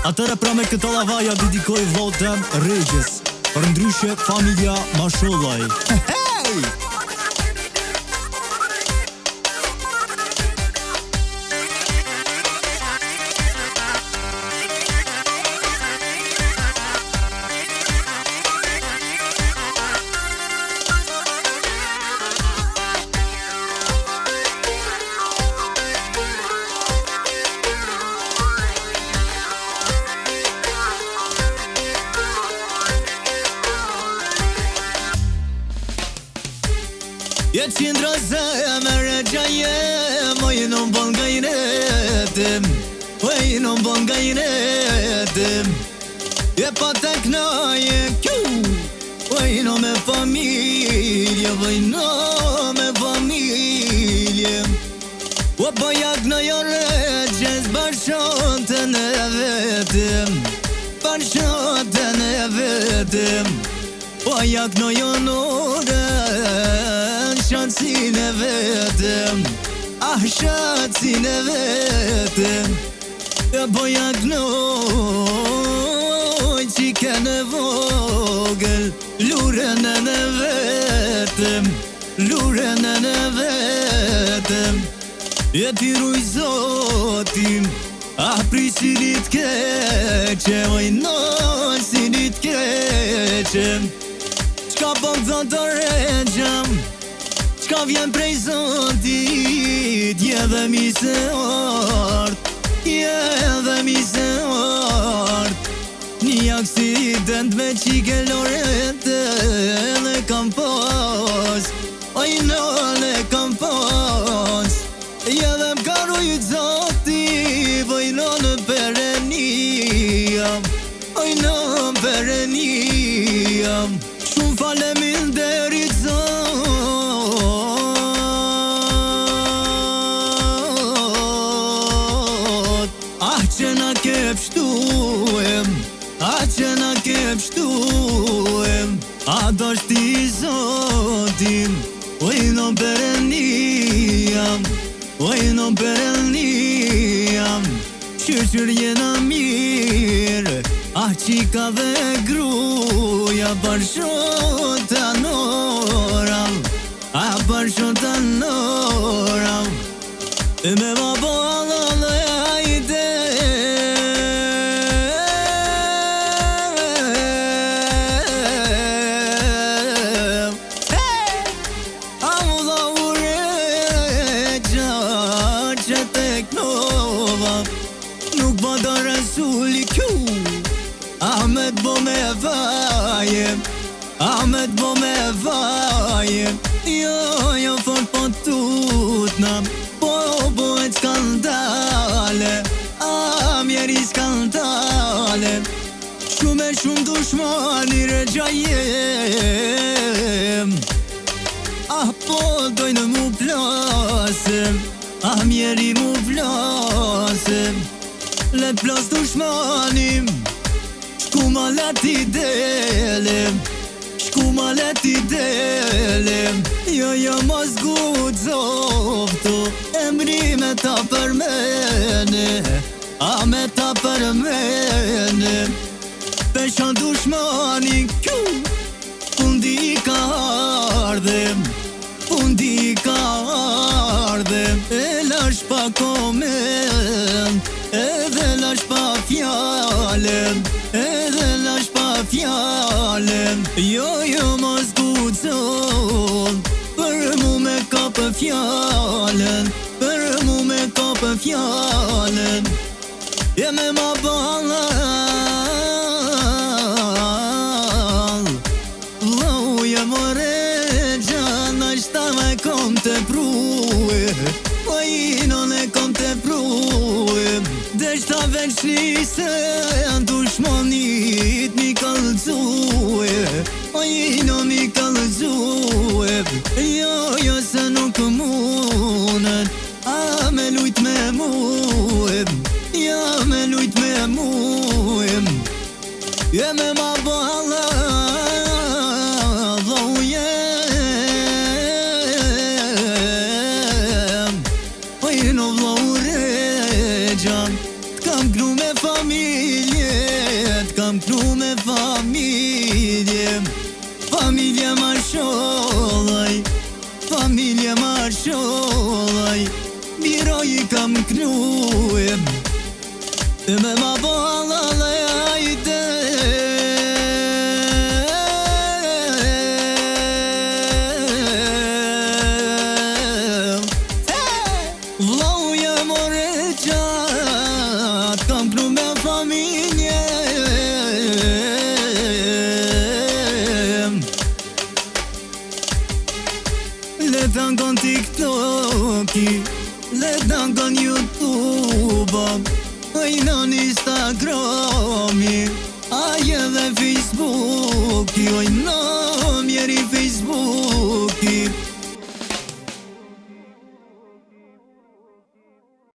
Atëre pra me këto lavaja dedikoj vlotën Regjës, për ndryshe familja Mashollaj. Hej! Je qindra zemër gjajem, oj në bon gajretim, oj në bon gajretim. Je pa të knaje kju, oj në me familje, oj në me familje. O pa jak në jo regjes, bashkën të në vetim, bashkën të në vetim. O jak në jo Şansın evedim, ah şansın evedim. Ya boyak noy çikene vogel, lurenen evedim, lurenen evedim. Ya piruj zotim, ah prisinit keqe, oj nosinit keqe. Çka po më të regjam, ka vjen prej zotit, je dhe mi se art, je dhe mi se art. Një aksident me qike lorete le kam pas, oj në le kam pas. Je dhe m'ka rujt zoti, oj në perenia, oj në perenia. Shumë faleminderit zot, që na ke pështuem, që na ke pështuem. A do shti zotim, oj në pereniam, oj në pereniam. Qyqër jena mirë, qika dhe gruja, bashkën të noram, bashkën të noram. E me ma bala dhe ajde, nuk bada Rasuli kju, Ahmet bo me vajem, Ahmet bo me vajem. Jo fort po tutnam, po bojt skandale, mjeri skandale. Shumë dushmani regjajem, po dojnë mu plasem, mjeri mu plasem. Let plas dushmanim, shku ma let i delem, shku ma let i delem. Jo mos gudzoftu, emri me ta për mene, me ta për mene. Pesha dushmani kju, fundi ka ardhem, fundi ka ardhem. E lash pa komen, edhe lash pa fjallem, edhe lash pa fjallem. Jo mos gudzon, për mu me ka për fjallem, për mu me ka për fjallem. Jeme ma bala, vlau jem o regja, nashta me kom të pruhe, non e kom të pruhe. Deshta veç nise, dushmonit mi kalëzue, no mi kalëzue. Jo se nuk munet, me lujt me muem, me lujt me muem. Jeme ma bala, vlau jem, no vlau regja, Kam kru me familje, kam kru me familje. Familje ma sholaj, familje ma sholaj. Biroj kam kruem, e me ma balale ajde. Vloje more qatë, kam kru me familje. Letan kon TikToki, letan kon YouTube, ojnon Instagrami, aje dhe Facebooki, ojnon